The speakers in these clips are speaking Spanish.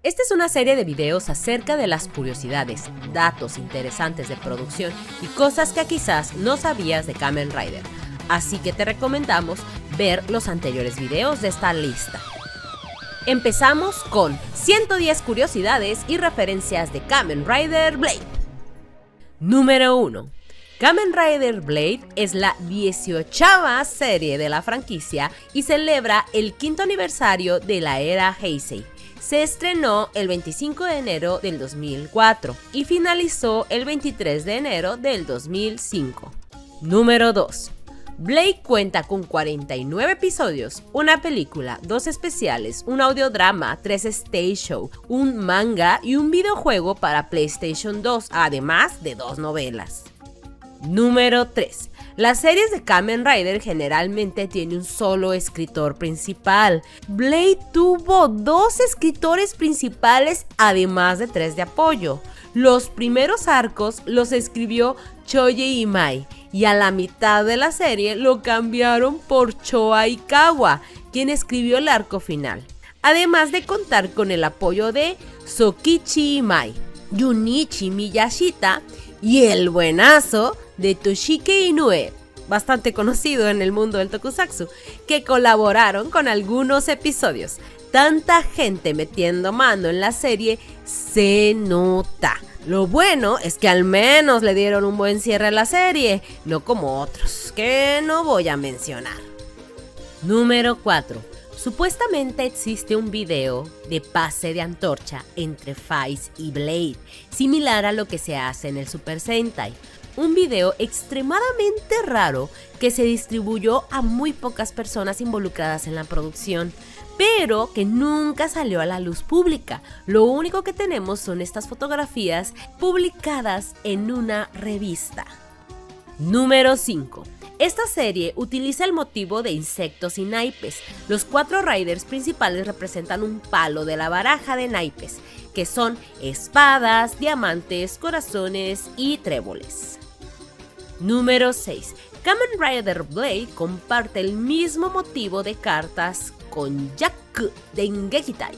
Esta es una serie de videos acerca de las curiosidades, datos interesantes de producción y cosas que quizás no sabías de Kamen Rider. Así que te recomendamos ver los anteriores videos de esta lista. Empezamos con 110 curiosidades y referencias de Kamen Rider Blade. Número 1. Kamen Rider Blade es la 18ª serie de la franquicia y celebra el 5º aniversario de la era Heisei. Se estrenó el 25 de enero del 2004 y finalizó el 23 de enero del 2005. Número 2. Blade cuenta con 49 episodios, una película, 2 especiales, un audiodrama, 3 stage show, un manga y un videojuego para PlayStation 2, además de 2 novelas. Número 3. Las series de Kamen Rider generalmente tienen un solo escritor principal. Blade tuvo 2 escritores principales además de 3 de apoyo. Los primeros arcos los escribió Shoji Imai y a la mitad de la serie lo cambiaron por Showa Aikawa, quien escribió el arco final. Además de contar con el apoyo de Sokichi Imai, Junichi Miyashita y el buenazo de Toshike Inoue, bastante conocido en el mundo del tokusatsu, que colaboraron con algunos episodios. Tanta gente metiendo mano en la serie se nota. Lo bueno es que al menos le dieron un buen cierre a la serie, no como otros, que no voy a mencionar. Número 4. Supuestamente existe un video de pase de antorcha entre Phase y Blade, similar a lo que se hace en el Super Sentai. Un video extremadamente raro que se distribuyó a muy pocas personas involucradas en la producción, pero que nunca salió a la luz pública. Lo único que tenemos son estas fotografías publicadas en una revista. Número 5. Esta serie utiliza el motivo de insectos y naipes. Los 4 riders principales representan un palo de la baraja de naipes, que son espadas, diamantes, corazones y tréboles. Número 6. Kamen Rider Blade comparte el mismo motivo de cartas con Jack Dengekitai.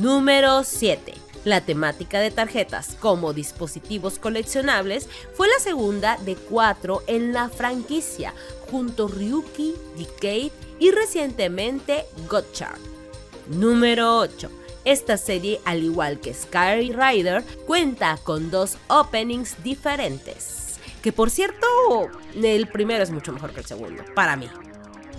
Número 7. La temática de tarjetas como dispositivos coleccionables fue la segunda de 4 en la franquicia, junto a Ryuki, Decade y recientemente Gotchard. Número 8. Esta serie, al igual que Sky Rider, cuenta con 2 openings diferentes. Que por cierto, el primero es mucho mejor que el segundo, para mí.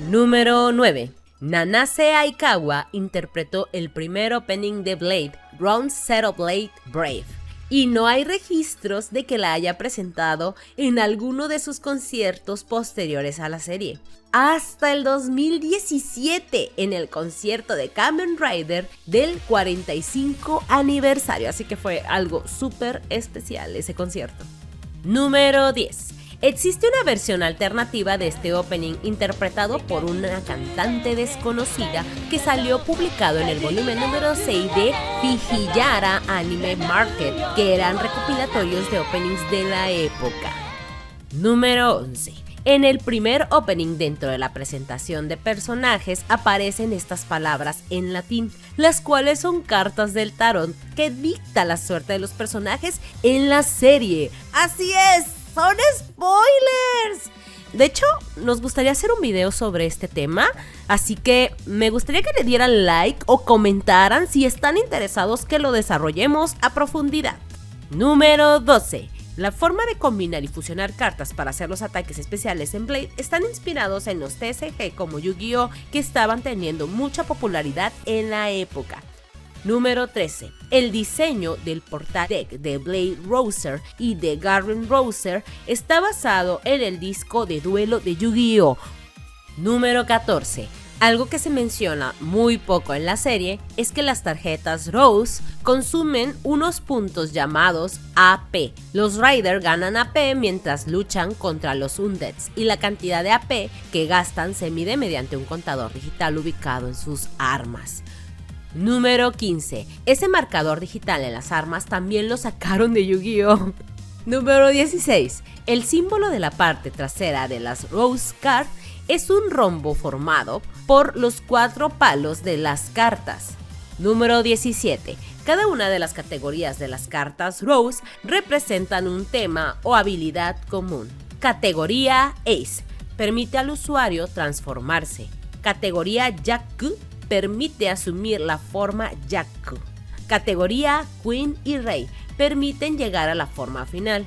Número 9. Nanase Aikawa interpretó el primer opening de Blade, Round Zero Blade Brave, y no hay registros de que la haya presentado en alguno de sus conciertos posteriores a la serie. Hasta el 2017 en el concierto de Kamen Rider del 45 aniversario, así que fue algo súper especial ese concierto. Número 10. Existe una versión alternativa de este opening interpretado por una cantante desconocida que salió publicado en el volumen número 6 de Fijiyara Anime Market, que eran recopilatorios de openings de la época. Número 11. En el primer opening dentro de la presentación de personajes aparecen estas palabras en latín, las cuales son cartas del tarot que dicta la suerte de los personajes en la serie. ¡Así es! ¡Son spoilers! De hecho, nos gustaría hacer un video sobre este tema, así que me gustaría que le dieran like o comentaran si están interesados que lo desarrollemos a profundidad. Número 12. La forma de combinar y fusionar cartas para hacer los ataques especiales en Blade están inspirados en los TCG como Yu-Gi-Oh, que estaban teniendo mucha popularidad en la época. Número 13. El diseño del portal deck de Blade Rouser y de Garden Rouser está basado en el disco de duelo de Yu-Gi-Oh. Número 14. Algo que se menciona muy poco en la serie es que las tarjetas Rose consumen unos puntos llamados AP. Los Riders ganan AP mientras luchan contra los Undeads y la cantidad de AP que gastan se mide mediante un contador digital ubicado en sus armas. Número 15. Ese marcador digital en las armas también lo sacaron de Yu-Gi-Oh! Número 16. El símbolo de la parte trasera de las Rose Card es un rombo formado por los 4 palos de las cartas. Número 17. Cada una de las categorías de las cartas Rose representan un tema o habilidad común. Categoría Ace. Permite al usuario transformarse. Categoría Jack permite asumir la forma Jack. Categoría Queen y Rey permiten llegar a la forma final.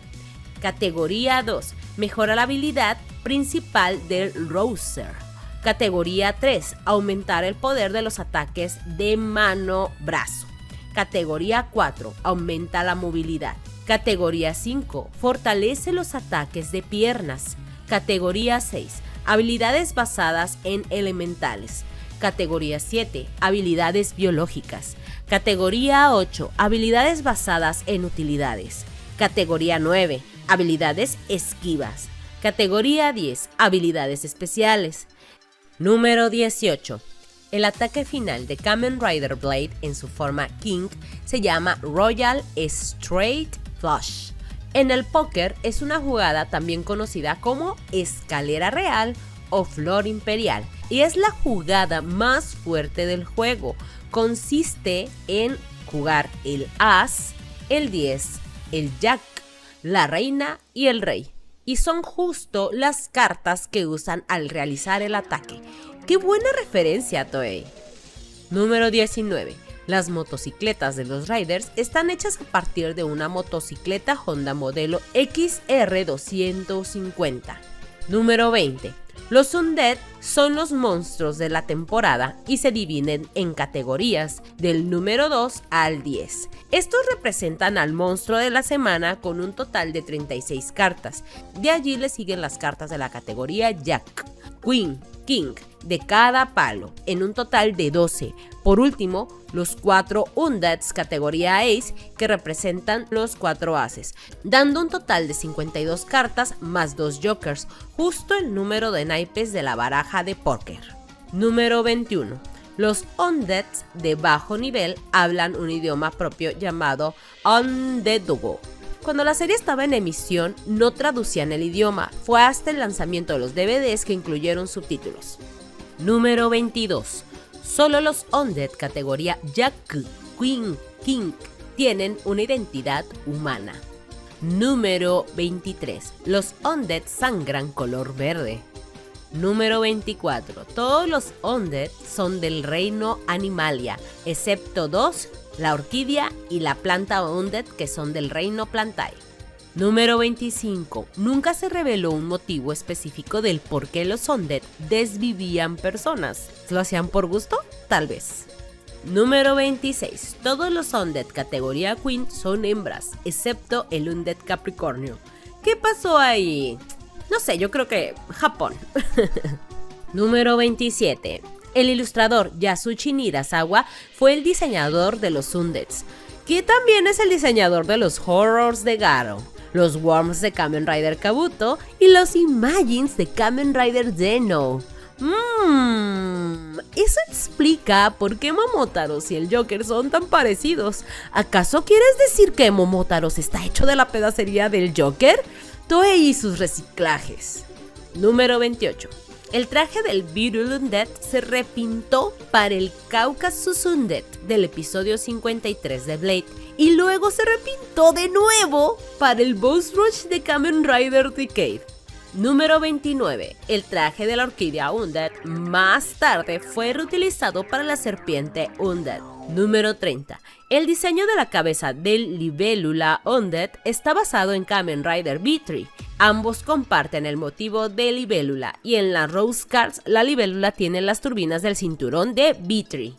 Categoría 2. Mejora la habilidad principal del Roser. Categoría 3. Aumentar el poder de los ataques de mano-brazo. Categoría 4. Aumenta la movilidad. Categoría 5. Fortalece los ataques de piernas. Categoría 6. Habilidades basadas en elementales. Categoría 7. Habilidades biológicas. Categoría 8. Habilidades basadas en utilidades. Categoría 9. Habilidades esquivas. Categoría 10. Habilidades especiales. Número 18. El ataque final de Kamen Rider Blade en su forma King se llama Royal Straight Flush. En el póker es una jugada también conocida como escalera real o flor imperial y es la jugada más fuerte del juego. Consiste en jugar el as, el 10, el jack, la reina y el rey. Y son justo las cartas que usan al realizar el ataque. ¡Qué buena referencia, Toei! Número 19. Las motocicletas de los Riders están hechas a partir de una motocicleta Honda modelo XR250. Número 20. Los Undead son los monstruos de la temporada y se dividen en categorías del número 2 al 10. Estos representan al monstruo de la semana con un total de 36 cartas. De allí le siguen las cartas de la categoría Jack, Queen, King, de cada palo, en un total de 12. Por último, los 4 Undeads categoría Ace, que representan los 4 ases, dando un total de 52 cartas más 2 jokers, justo el número de naipes de la baraja de póker. Número 21. Los Undeads de bajo nivel hablan un idioma propio llamado Undeadugo. Cuando la serie estaba en emisión, no traducían el idioma, fue hasta el lanzamiento de los DVDs que incluyeron subtítulos. Número 22. Solo los Undead categoría Jack, Queen, King tienen una identidad humana. Número 23. Los Undead sangran color verde. Número 24. Todos los Undead son del reino Animalia, excepto 2, la orquídea y la planta Undead, que son del reino Plantae. Número 25. Nunca se reveló un motivo específico del por qué los Undead desvivían personas. ¿Lo hacían por gusto? Tal vez. Número 26. Todos los Undead categoría Queen son hembras, excepto el Undead Capricornio. ¿Qué pasó ahí? No sé, yo creo que Japón. Número 27. El ilustrador Yasushi Nirasawa fue el diseñador de los Undeads, que también es el diseñador de los Horrors de Garo, los Worms de Kamen Rider Kabuto y los Imagines de Kamen Rider Zeno. Eso explica por qué Momotaros y el Joker son tan parecidos. ¿Acaso quieres decir que Momotaros está hecho de la pedacería del Joker? Toei y sus reciclajes. Número 28. El traje del Beetle Undead se repintó para el Caucasus Undead del episodio 53 de Blade y luego se repintó de nuevo para el Boss Rush de Kamen Rider Decade. Número 29. El traje de la orquídea Undead más tarde fue reutilizado para la serpiente Undead. Número 30. El diseño de la cabeza del Libélula Undead está basado en Kamen Rider V3. Ambos comparten el motivo de libélula y en las Rose Cards la libélula tiene las turbinas del cinturón de V3.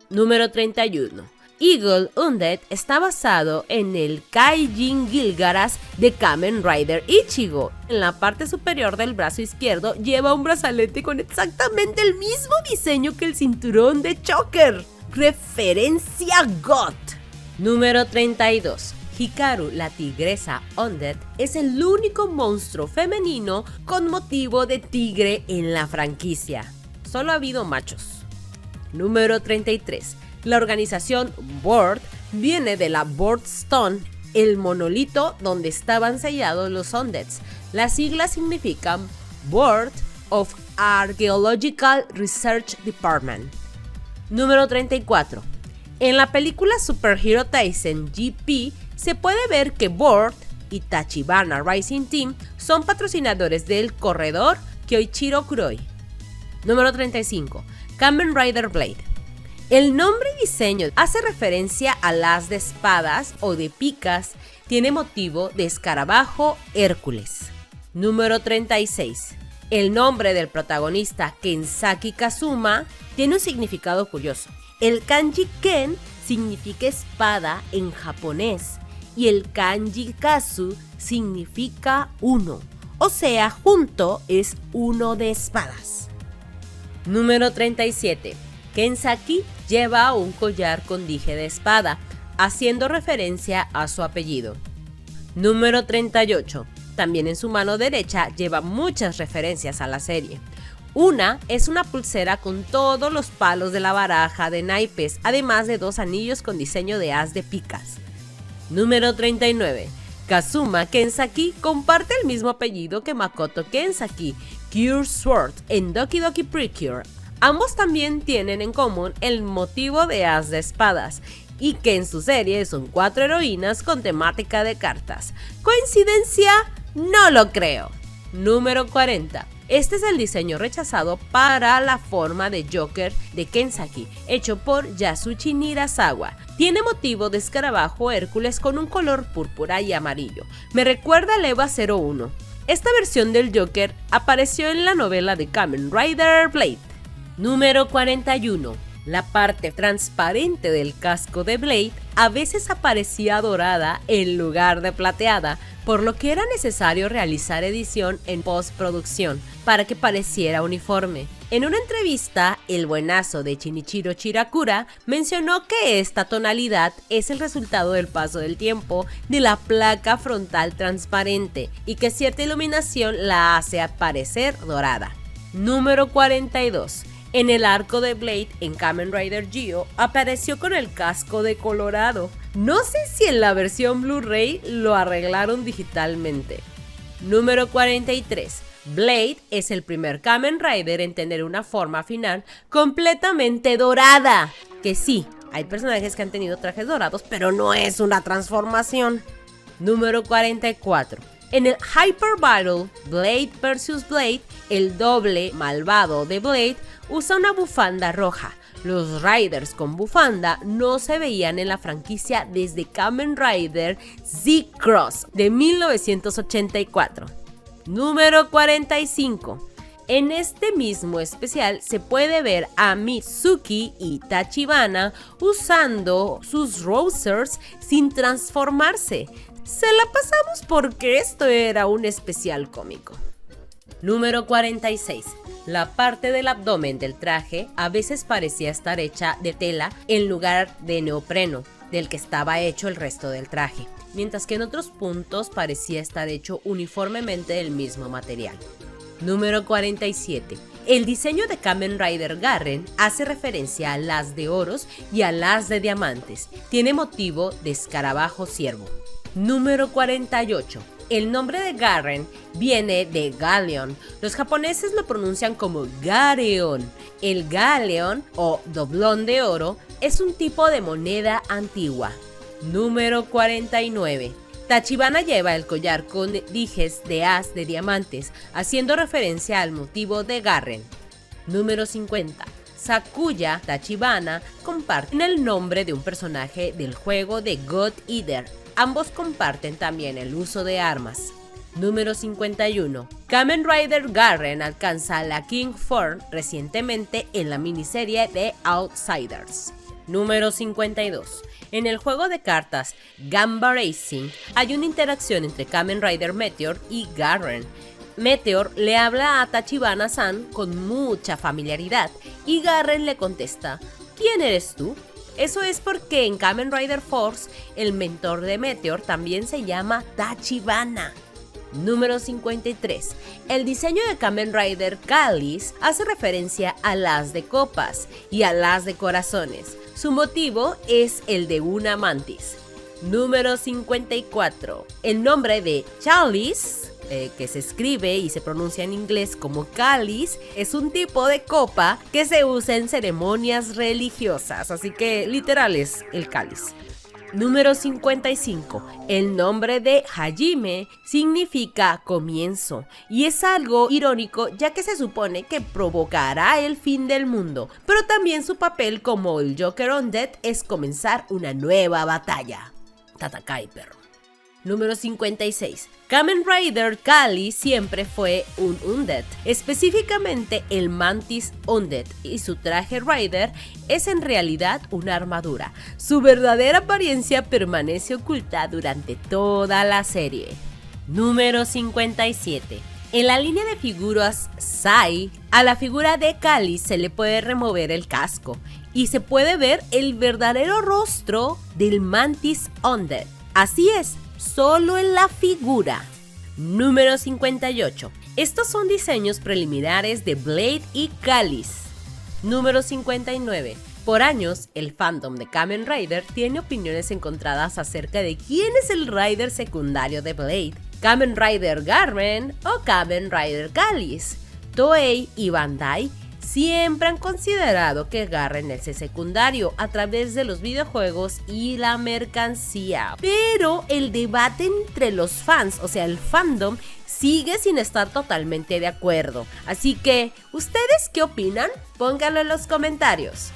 Número 31. Eagle Undead está basado en el Kaijin Gilgaras de Kamen Rider Ichigo. En la parte superior del brazo izquierdo lleva un brazalete con exactamente el mismo diseño que el cinturón de Choker. Referencia GOT. Número 32. Hikaru, la tigresa Undead, es el único monstruo femenino con motivo de tigre en la franquicia. Solo ha habido machos. Número 33. La organización Board viene de la Board Stone, el monolito donde estaban sellados los Undeads. Las siglas significan Board of Archaeological Research Department. Número 34. En la película Super Hero Taisen GP se puede ver que Board y Tachibana Racing Team son patrocinadores del corredor Kyoichiro Kuroi. Número 35. Kamen Rider Blade. El nombre y diseño hace referencia al as de espadas o de picas, tiene motivo de escarabajo Hércules. Número 36. El nombre del protagonista Kensaki Kazuma tiene un significado curioso. El kanji Ken significa espada en japonés y el kanji Kazu significa uno, o sea, junto es uno de espadas. Número 37. Kensaki lleva un collar con dije de espada, haciendo referencia a su apellido. Número 38. También en su mano derecha lleva muchas referencias a la serie. Una es una pulsera con todos los palos de la baraja de naipes, además de 2 anillos con diseño de as de picas. Número 39. Kazuma Kensaki comparte el mismo apellido que Makoto Kensaki, Cure Sword, en Doki Doki Precure. Ambos también tienen en común el motivo de as de espadas, y que en su serie son 4 heroínas con temática de cartas. ¿Coincidencia? No lo creo. Número 40. Este es el diseño rechazado para la forma de Joker de Kensaki, hecho por Yasushi Nirasawa. Tiene motivo de escarabajo Hércules con un color púrpura y amarillo. Me recuerda al EVA 01. Esta versión del Joker apareció en la novela de Kamen Rider Blade. Número 41. La parte transparente del casco de Blade a veces aparecía dorada en lugar de plateada, por lo que era necesario realizar edición en postproducción para que pareciera uniforme. En una entrevista, el buenazo de Shinichiro Shirakura mencionó que esta tonalidad es el resultado del paso del tiempo de la placa frontal transparente y que cierta iluminación la hace aparecer dorada. Número 42. En el arco de Blade en Kamen Rider Geo apareció con el casco de colorado. No sé si en la versión Blu-ray lo arreglaron digitalmente. Número 43. Blade es el primer Kamen Rider en tener una forma final completamente dorada. Que sí, hay personajes que han tenido trajes dorados, pero no es una transformación. Número 44. En el Hyper Battle Blade vs. Blade, el doble malvado de Blade usa una bufanda roja. Los Riders con bufanda no se veían en la franquicia desde Kamen Rider Z-Cross de 1984. Número 45. En este mismo especial se puede ver a Mitsuki y Tachibana usando sus Rousers sin transformarse. Se la pasamos porque esto era un especial cómico. Número 46. La parte del abdomen del traje a veces parecía estar hecha de tela en lugar de neopreno, del que estaba hecho el resto del traje, mientras que en otros puntos parecía estar hecho uniformemente del mismo material. Número 47. El diseño de Kamen Rider Garren hace referencia al as de oros y al as de diamantes. Tiene motivo de escarabajo ciervo. Número 48. El nombre de Garren viene de Galleon. Los japoneses lo pronuncian como Gareon. El Galleon o doblón de oro es un tipo de moneda antigua. Número 49. Tachibana lleva el collar con dijes de as de diamantes, haciendo referencia al motivo de Garren. Número 50. Sakuya Tachibana comparten el nombre de un personaje del juego de God Eater. Ambos comparten también el uso de armas. Número 51. Kamen Rider Garren alcanza la King Form recientemente en la miniserie de Outsiders. Número 52. En el juego de cartas Gamba Racing hay una interacción entre Kamen Rider Meteor y Garren. Meteor le habla a Tachibana-san con mucha familiaridad y Garren le contesta: ¿quién eres tú? Eso es porque en Kamen Rider Force, el mentor de Meteor también se llama Tachibana. Número 53. El diseño de Kamen Rider Callis hace referencia al as de copas y al as de corazones. Su motivo es el de una mantis. Número 54. El nombre de Chalice que se escribe y se pronuncia en inglés como cáliz, es un tipo de copa que se usa en ceremonias religiosas, así que literal es el cáliz. Número 55. El nombre de Hajime significa comienzo y es algo irónico ya que se supone que provocará el fin del mundo, pero también su papel como el Joker Undead es comenzar una nueva batalla. Tatakai, perro. Número 56. Kamen Rider Kali siempre fue un Undead, específicamente el Mantis Undead, y su traje Rider es en realidad una armadura. Su verdadera apariencia permanece oculta durante toda la serie. Número 57. En la línea de figuras Sai, a la figura de Kali se le puede remover el casco y se puede ver el verdadero rostro del Mantis Undead. Así es, solo en la figura. Número 58. Estos son diseños preliminares de Blade y Callis. Número 59. Por años, el fandom de Kamen Rider tiene opiniones encontradas acerca de quién es el Rider secundario de Blade, Kamen Rider Garren o Kamen Rider Callis. Toei y Bandai siempre han considerado que Garren es el secundario a través de los videojuegos y la mercancía. Pero el debate entre los fans, o sea el fandom, sigue sin estar totalmente de acuerdo. Así que, ¿ustedes qué opinan? Pónganlo en los comentarios.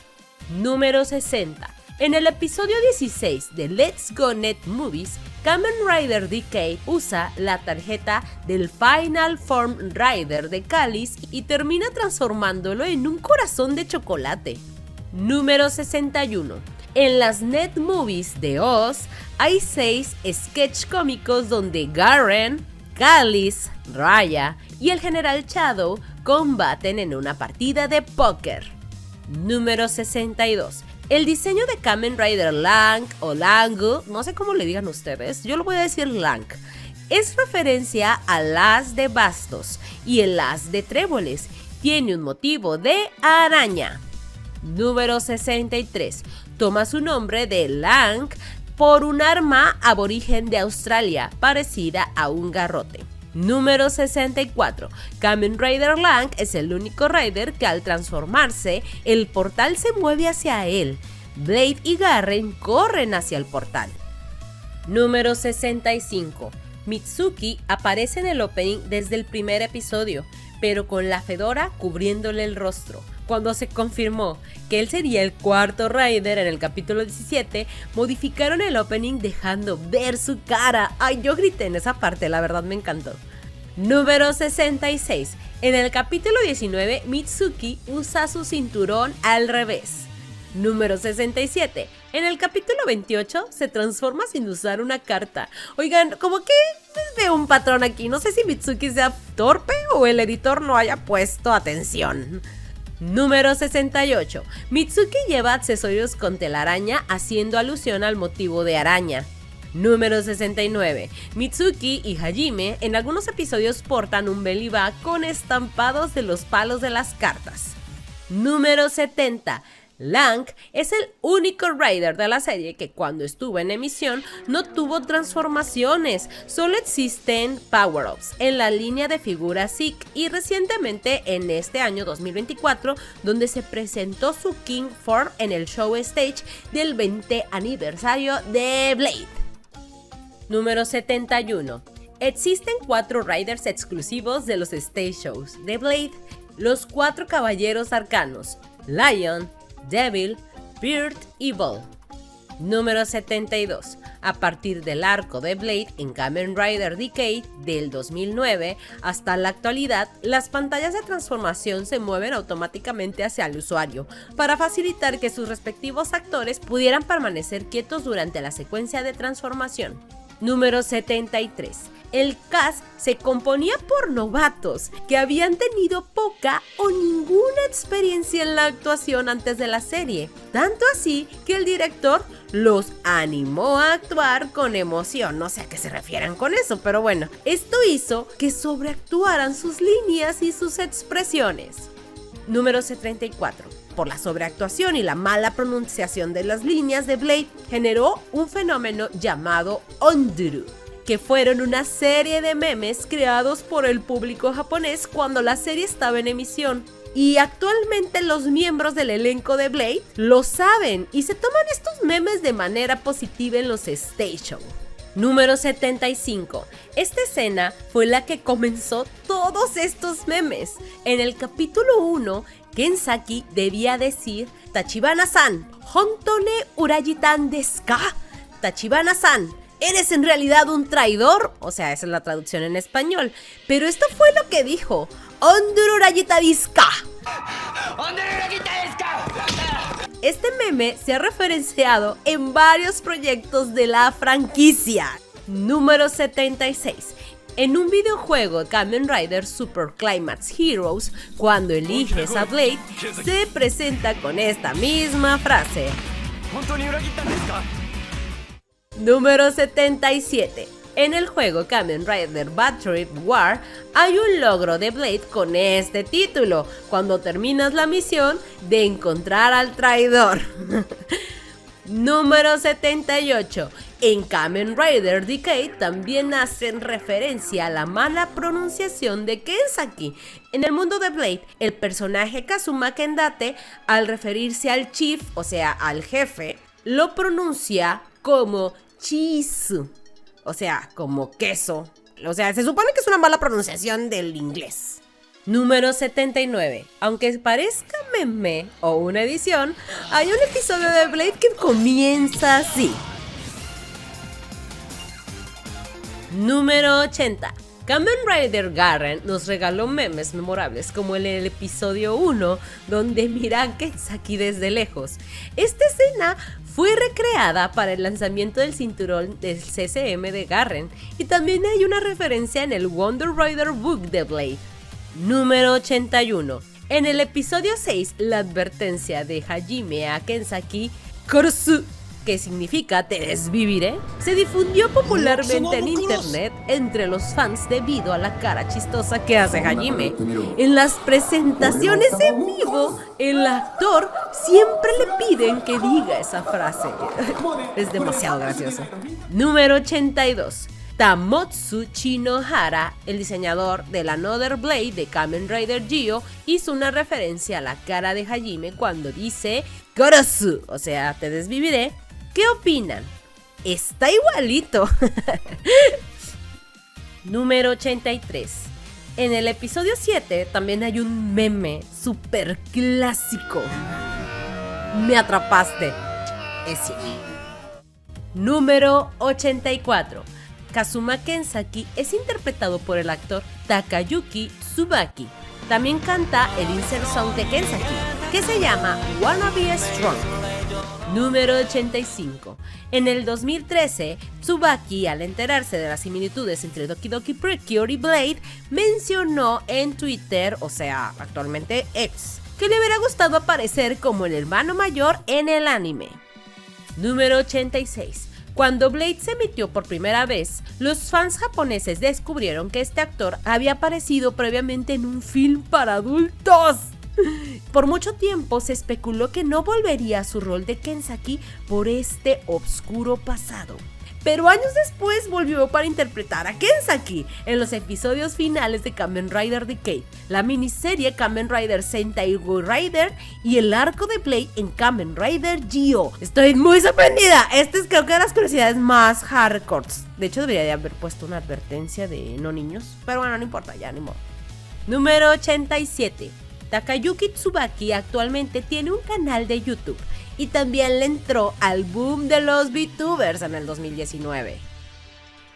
Número 60. En el episodio 16 de Let's Go Net Movies, Kamen Rider DK usa la tarjeta del Final Form Rider de Callis y termina transformándolo en un corazón de chocolate. Número 61. En las Net Movies de Oz hay 6 sketch cómicos donde Garren, Callis, Raya y el General Shadow combaten en una partida de póker. Número 62. El diseño de Kamen Rider Lang o Langu, no sé cómo le digan ustedes, yo lo voy a decir Lang, es referencia al as de bastos y el as de tréboles. Tiene un motivo de araña. Número 63. Toma su nombre de Lang por un arma aborigen de Australia parecida a un garrote. Número 64. Kamen Rider Lang es el único Rider que al transformarse, el portal se mueve hacia él. Blade y Garren corren hacia el portal. Número 65. Mitsuki aparece en el opening desde el primer episodio, pero con la fedora cubriéndole el rostro. Cuando se confirmó que él sería el cuarto Rider en el capítulo 17, modificaron el opening dejando ver su cara. Ay, yo grité en esa parte, la verdad me encantó. Número 66. En el capítulo 19, Mitsuki usa su cinturón al revés. Número 67. En el capítulo 28 se transforma sin usar una carta. Oigan, como que veo un patrón aquí. No sé si Mitsuki sea torpe o el editor no haya puesto atención. Número 68. Mitsuki lleva accesorios con telaraña haciendo alusión al motivo de araña. Número 69. Mitsuki y Hajime en algunos episodios portan un belly bag con estampados de los palos de las cartas. Número 70. Lang es el único Rider de la serie que cuando estuvo en emisión no tuvo transformaciones, solo existen power-ups en la línea de figuras Zeke y recientemente en este año 2024 donde se presentó su King Form en el show stage del 20 aniversario de Blade. Número 71. Existen 4 Riders exclusivos de los stage shows de Blade, los 4 caballeros arcanos, Lion, Devil, Beard y Bull. Número 72. A partir del arco de Blade en Kamen Rider Decade del 2009 hasta la actualidad, las pantallas de transformación se mueven automáticamente hacia el usuario para facilitar que sus respectivos actores pudieran permanecer quietos durante la secuencia de transformación. Número 73. El cast se componía por novatos que habían tenido poca o ninguna experiencia en la actuación antes de la serie, tanto así que el director los animó a actuar con emoción. No sé a qué se refieran con eso, pero bueno, esto hizo que sobreactuaran sus líneas y sus expresiones. Número 74. Por la sobreactuación y la mala pronunciación de las líneas de Blade, generó un fenómeno llamado Onduru. que fueron una serie de memes creados por el público japonés cuando la serie estaba en emisión. Y actualmente los miembros del elenco de Blade lo saben y se toman estos memes de manera positiva en los station. Número 75. Esta escena fue la que comenzó todos estos memes. En el capítulo 1, Kensaki debía decir Tachibana-san, Hontone Urajitan desu ka? Tachibana-san, ¿eres en realidad un traidor? O sea, esa es la traducción en español. Pero esto fue lo que dijo. Onduru Urajita desu ka? Este meme se ha referenciado en varios proyectos de la franquicia. Número 76. En un videojuego Kamen Rider Super Climax Heroes, cuando eliges a Blade, se presenta con esta misma frase. Número 77. En el juego Kamen Rider Bad Trip War hay un logro de Blade con este título, cuando terminas la misión de encontrar al traidor. Número 78. En Kamen Rider Decade también hacen referencia a la mala pronunciación de Kensaki. En el mundo de Blade, el personaje Kazuma Kendate, al referirse al chief, o sea, al jefe, lo pronuncia como Chisu. O sea, como queso. O sea, se supone que es una mala pronunciación del inglés. Número 79. Aunque parezca meme o una edición, hay un episodio de Blade que comienza así. Número 80. Kamen Rider Garren nos regaló memes memorables como en el episodio 1, donde mira a Kensaki desde lejos. Esta escena fue recreada para el lanzamiento del cinturón del CCM de Garren, y también hay una referencia en el Wonder Rider Book de Blade. Número 81. En el episodio 6, la advertencia de Hajime a Kensaki, Korosu, que significa te desviviré, se difundió popularmente en internet entre los fans debido a la cara chistosa que hace Hajime. En las presentaciones en vivo, el actor siempre le piden que diga esa frase. Es demasiado gracioso. Número 82. Tamotsu Shinohara, el diseñador del Another Blade de Kamen Rider Gyo, hizo una referencia a la cara de Hajime cuando dice Korosu, o sea, te desviviré. ¿Qué opinan? Está igualito. Número 83. En el episodio 7 también hay un meme súper clásico. Me atrapaste. Es sí. Número 84. Kazuma Kensaki es interpretado por el actor Takayuki Tsubaki. También canta el insert song de Kensaki, que se llama Wanna Be Strong. Número 85. En el 2013, Tsubaki, al enterarse de las similitudes entre Doki Doki Precure y Blade, mencionó en Twitter, o sea, actualmente X, que le hubiera gustado aparecer como el hermano mayor en el anime. Número 86. Cuando Blade se emitió por primera vez, los fans japoneses descubrieron que este actor había aparecido previamente en un film para adultos. Por mucho tiempo se especuló que no volvería a su rol de Kensaki por este oscuro pasado. Pero años después volvió para interpretar a Kensaki en los episodios finales de Kamen Rider Decade, la miniserie Kamen Rider Sentai Go Rider y el arco de Blade en Kamen Rider Gyo. Estoy muy sorprendida. Esta es creo que de las curiosidades más hardcore. De hecho debería de haber puesto una advertencia de no niños, pero bueno, no importa, ya ni modo. Número 87. Takayuki Tsubaki actualmente tiene un canal de YouTube y también le entró al boom de los VTubers en el 2019.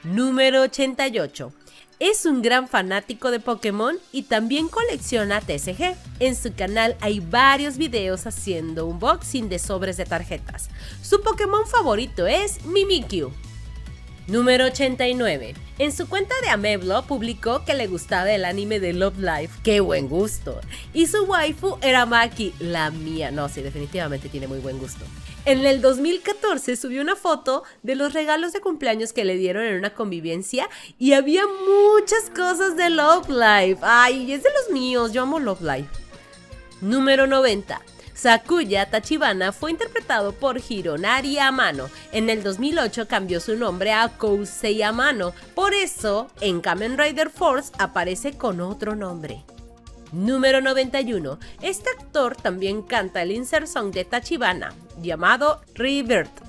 Número 88. Es un gran fanático de Pokémon y también colecciona TCG. En su canal hay varios videos haciendo unboxing de sobres de tarjetas. Su Pokémon favorito es Mimikyu. Número 89. En su cuenta de Ameblo publicó que le gustaba el anime de Love Live. ¡Qué buen gusto! Y su waifu era Maki, la mía. No, sí, definitivamente tiene muy buen gusto. En el 2014 subió una foto de los regalos de cumpleaños que le dieron en una convivencia y había muchas cosas de Love Live. ¡Ay, es de los míos! Yo amo Love Live. Número 90. Sakuya Tachibana fue interpretado por Hironari Amano. En el 2008 cambió su nombre a Kousei Amano, por eso en Kamen Rider Force aparece con otro nombre. Número 91. Este actor también canta el insert song de Tachibana, llamado Rebirth.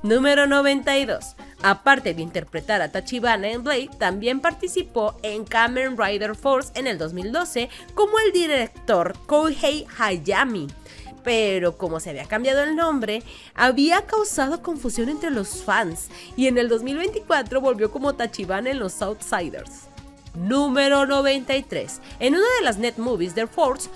Número 92. Aparte de interpretar a Tachibana en Blade, también participó en Kamen Rider Force en el 2012 como el director Kohei Hayami. Pero como se había cambiado el nombre, había causado confusión entre los fans y en el 2024 volvió como Tachibana en los Outsiders. Número 93. En una de las net movies de Force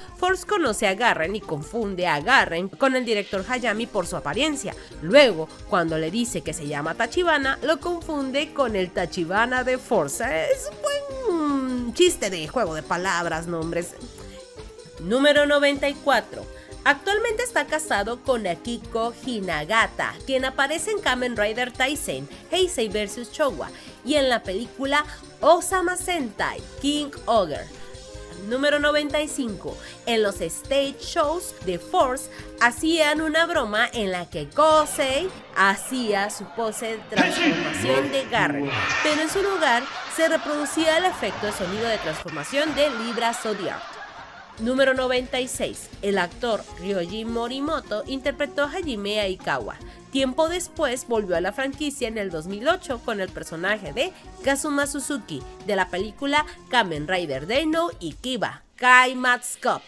conoce a Garren y confunde a Garren con el director Hayami por su apariencia. Luego, cuando le dice que se llama Tachibana, lo confunde con el Tachibana de Force. Es un buen chiste de juego de palabras, nombres. Número 94. Actualmente está casado con Akiko Hinagata, quien aparece en Kamen Rider Taisen, Heisei vs. Showa y en la película Osama Sentai, King Ogre. Número 95. En los stage shows de Force hacían una broma en la que Kosei hacía su pose de transformación de Garren, pero en su lugar se reproducía el efecto de sonido de transformación de Libra Zodiac. Número 96. El actor Ryoji Morimoto interpretó a Hajime Aikawa. Tiempo después volvió a la franquicia en el 2008 con el personaje de Kazuma Suzuki de la película Kamen Rider Deno y Kiba Kaimatsu Cup.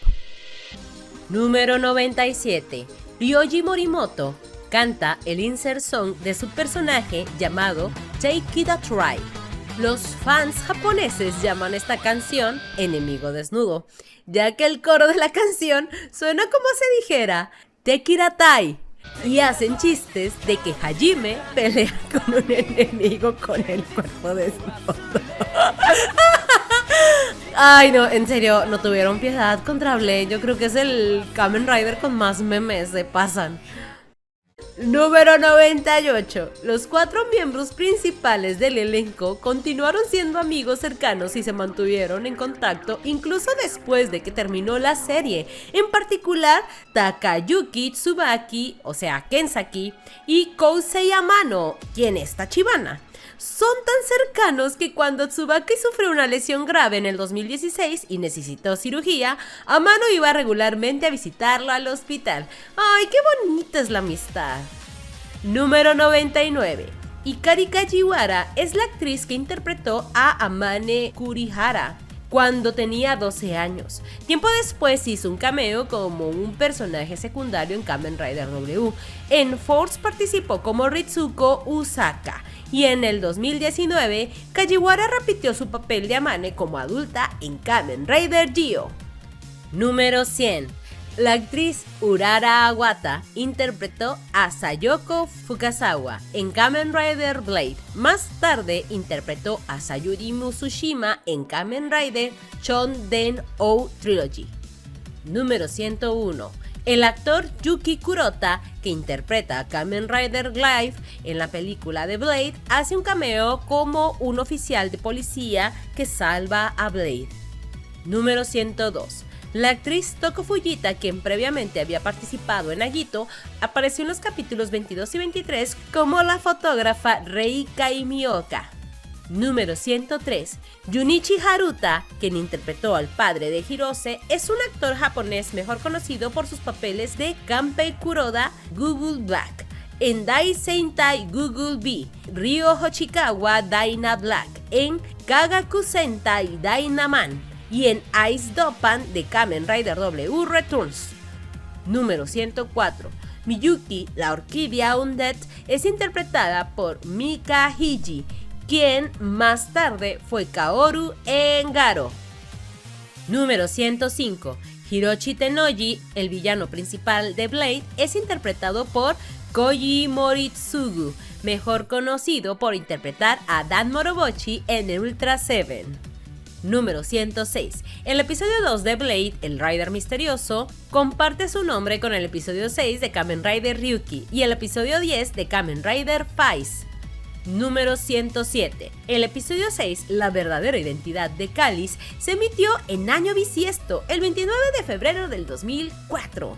Número 97. Ryoji Morimoto canta el insert song de su personaje llamado Take It a Try. Los fans japoneses llaman esta canción Enemigo Desnudo, ya que el coro de la canción suena como si dijera Tekiratai, y hacen chistes de que Hajime pelea con un enemigo con el cuerpo desnudo. Ay no, en serio, no tuvieron piedad contra Blade. Yo creo que es el Kamen Rider con más memes se pasan. Número 98. Los 4 miembros principales del elenco continuaron siendo amigos cercanos y se mantuvieron en contacto incluso después de que terminó la serie. En particular, Takayuki Tsubaki, o sea Kensaki, y Kousei Amano, quien es Tachibana. Son tan cercanos que cuando Tsubaki sufrió una lesión grave en el 2016 y necesitó cirugía, Amano iba regularmente a visitarlo al hospital. ¡Ay, qué bonita es la amistad! Número 99. Ikari Kajiwara es la actriz que interpretó a Amane Kurihara cuando tenía 12 años. Tiempo después hizo un cameo como un personaje secundario en Kamen Rider W. En Force participó como Ritsuko Usaka. Y en el 2019, Kajiwara repitió su papel de Amane como adulta en Kamen Rider Dio. Número 100. La actriz Urara Awata interpretó a Sayoko Fukasawa en Kamen Rider Blade. Más tarde interpretó a Sayuri Mitsushima en Kamen Rider Shonden-O Trilogy. Número 101. El actor Yuki Kurota, que interpreta a Kamen Rider Live en la película de Blade, hace un cameo como un oficial de policía que salva a Blade. Número 102. La actriz Toko Fujita, quien previamente había participado en Agito, apareció en los capítulos 22 y 23 como la fotógrafa Rei Kaimioka. Número 103. Junichi Haruta, quien interpretó al padre de Hirose, es un actor japonés mejor conocido por sus papeles de Kanpei Kuroda, Google Black, en Dai Sentai Google B, Ryo Hochikawa Dyna Black, en Kagaku Sentai Dynaman y en Ice Dopan de Kamen Rider W Returns. Número 104. Miyuki, la orquídea Undead, es interpretada por Mika Hiji, quien más tarde fue Kaoru en Garo. Número 105. Hiroshi Tennoji, el villano principal de Blade, es interpretado por Koji Moritsugu, mejor conocido por interpretar a Dan Morobochi en Ultra 7. Número 106. El episodio 2 de Blade, el Rider misterioso, comparte su nombre con el episodio 6 de Kamen Rider Ryuki y el episodio 10 de Kamen Rider Faiz. Número 107. El episodio 6, La verdadera identidad de Callis, se emitió en año bisiesto, el 29 de febrero del 2004.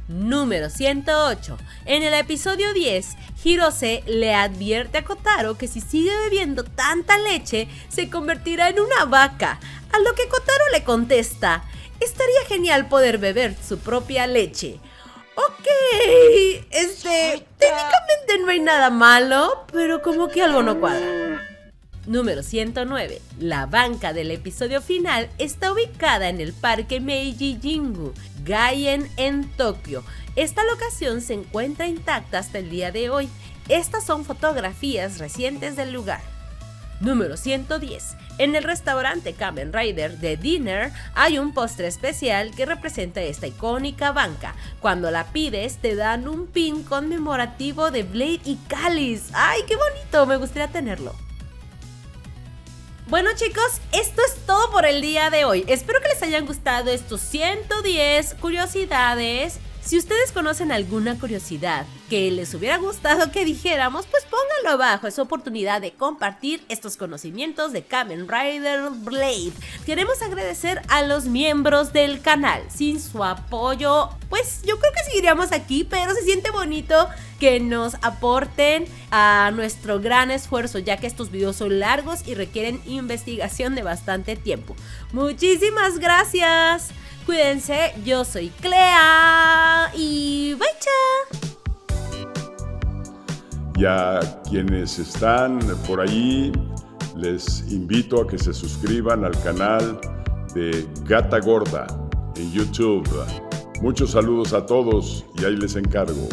Número 108. En el episodio 10, Hirose le advierte a Kotaro que si sigue bebiendo tanta leche, se convertirá en una vaca. A lo que Kotaro le contesta: estaría genial poder beber su propia leche. Ok, técnicamente no hay nada malo, pero como que algo no cuadra. Número 109. La banca del episodio final está ubicada en el parque Meiji Jingu, Gaien, en Tokio. Esta locación se encuentra intacta hasta el día de hoy. Estas son fotografías recientes del lugar. Número 110. En el restaurante Kamen Rider de Dinner hay un postre especial que representa esta icónica banca. Cuando la pides te dan un pin conmemorativo de Blade y Cáliz. ¡Ay, qué bonito! Me gustaría tenerlo. Bueno chicos, esto es todo por el día de hoy. Espero que les hayan gustado estos 110 curiosidades. Si ustedes conocen alguna curiosidad que les hubiera gustado que dijéramos, pues pónganlo abajo. Es oportunidad de compartir estos conocimientos de Kamen Rider Blade. Queremos agradecer a los miembros del canal. Sin su apoyo, pues yo creo que seguiríamos aquí, pero se siente bonito que nos aporten a nuestro gran esfuerzo, ya que estos videos son largos y requieren investigación de bastante tiempo. Muchísimas gracias. Cuídense, yo soy Clea y bye cha. Y a quienes están por ahí, les invito a que se suscriban al canal de Gata Gorda en YouTube. Muchos saludos a todos y ahí les encargo.